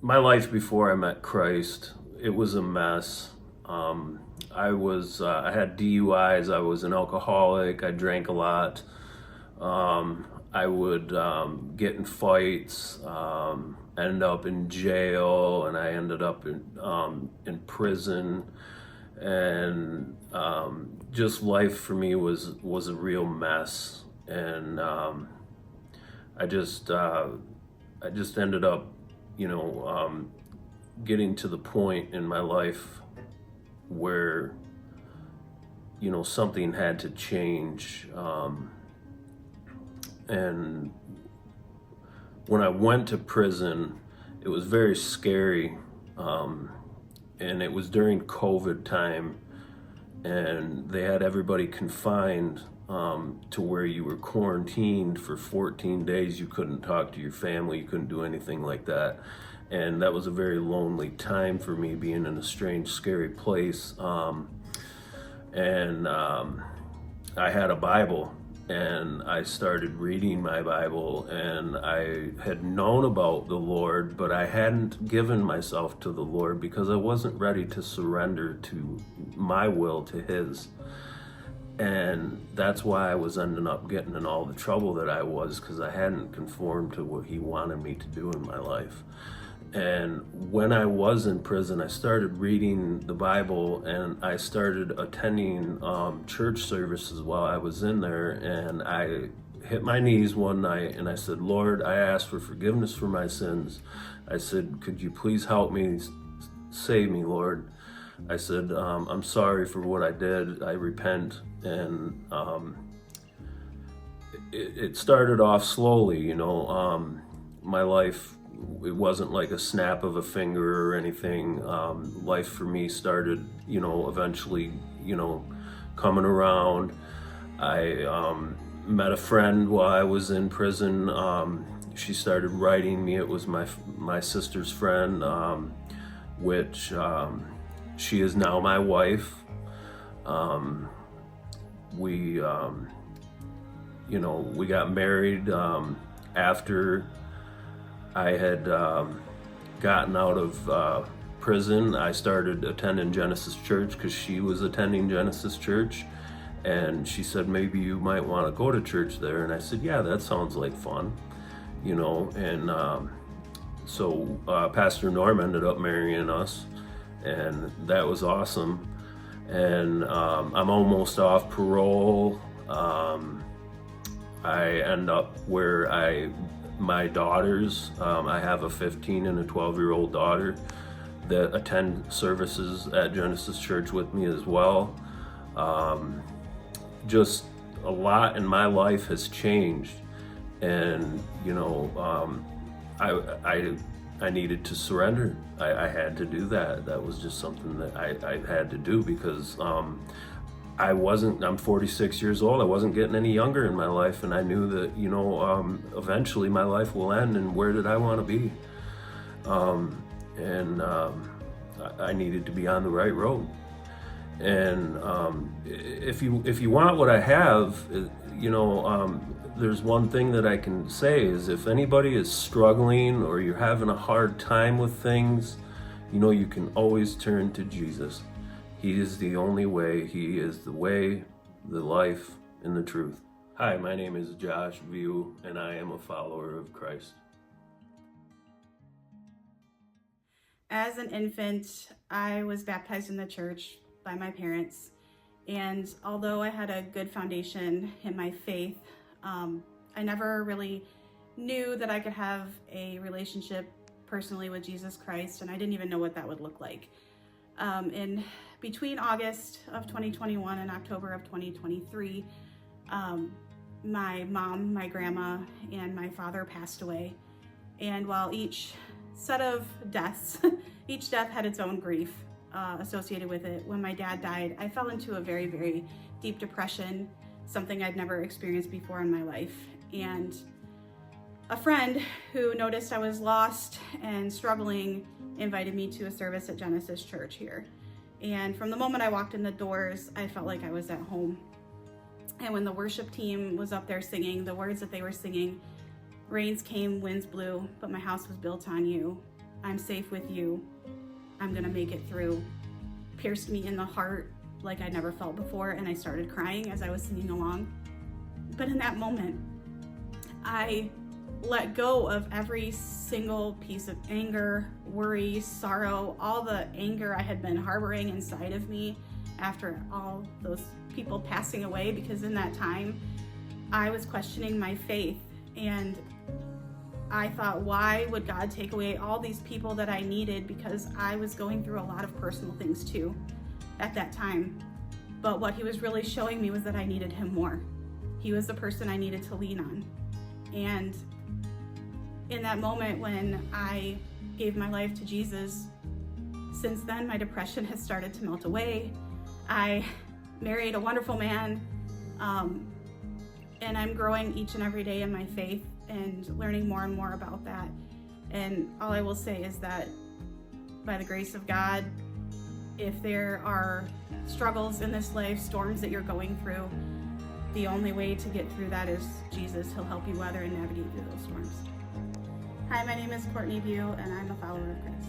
my life before I met Christ, it was a mess. I had DUIs. I was an alcoholic. I drank a lot. I would get in fights, end up in jail, and I ended up in prison. And just life for me was a real mess. And I just ended up, getting to the point in my life where something had to change. And when I went to prison, it was very scary. And it was during COVID time, and they had everybody confined to where you were quarantined for 14 days. You couldn't talk to your family, you couldn't do anything like that. And that was a very lonely time for me, being in a strange, scary place. And I had a Bible, and I started reading my Bible, and I had known about the Lord, but I hadn't given myself to the Lord because I wasn't ready to surrender to my will to His. And that's why I was ending up getting in all the trouble that I was, because I hadn't conformed to what He wanted me to do in my life. And when I was in prison, I started reading the Bible, and I started attending church services while I was in there. And I hit my knees one night and I said, Lord, I asked for forgiveness for my sins. I said, could you please help me, save me, Lord? I said, I'm sorry for what I did. I repent. And it started off slowly, my life. It wasn't like a snap of a finger or anything. Life for me started, eventually, coming around. I met a friend while I was in prison. She started writing me. It was my sister's friend, which she is now my wife. We got married after I had gotten out of prison. I started attending Genesis Church because she was attending Genesis Church, and she said, maybe you might want to go to church there. And I said, yeah, that sounds like fun, and so Pastor Norm ended up marrying us, and that was awesome. And I'm almost off parole. I end up where my daughters, I have a 15 and a 12-year-old daughter that attend services at Genesis Church with me as well. Just a lot in my life has changed, and I needed to surrender. I had to do that. That was just something that I had to do because I'm 46 years old. I wasn't getting any younger in my life, and I knew that, eventually my life will end, and where did I want to be? I needed to be on the right road. And if you want what I have, there's one thing that I can say is if anybody is struggling or you're having a hard time with things, you can always turn to Jesus. He is the only way. He is the way, the life, and the truth. Hi, my name is Josh View, and I am a follower of Christ. As an infant, I was baptized in the church by my parents, and although I had a good foundation in my faith, I never really knew that I could have a relationship personally with Jesus Christ, and I didn't even know what that would look like. In between August of 2021 and October of 2023, my mom, my grandma, and my father passed away. And while each set of deaths, each death had its own grief associated with it, when my dad died, I fell into a very, very deep depression, something I'd never experienced before in my life. And a friend who noticed I was lost and struggling invited me to a service at Genesis Church here. And from the moment I walked in the doors, I felt like I was at home. And when the worship team was up there singing, the words that they were singing, rains came, winds blew, but my house was built on you, I'm safe with you. I'm gonna make it through. Pierced me in the heart like I'd never felt before, and I started crying as I was singing along. But in that moment, I let go of every single piece of anger, worry, sorrow, all the anger I had been harboring inside of me after all those people passing away, because in that time I was questioning my faith, and I thought, why would God take away all these people that I needed? Because I was going through a lot of personal things too at that time. But what he was really showing me was that I needed him more. He was the person I needed to lean on. And in that moment when I gave my life to Jesus, since then my depression has started to melt away. I married a wonderful man, and I'm growing each and every day in my faith and learning more and more about that. And all I will say is that by the grace of God, if there are struggles in this life, storms that you're going through, the only way to get through that is Jesus. He'll help you weather and navigate through those storms. Hi, my name is Courtney and I'm a follower of Christ.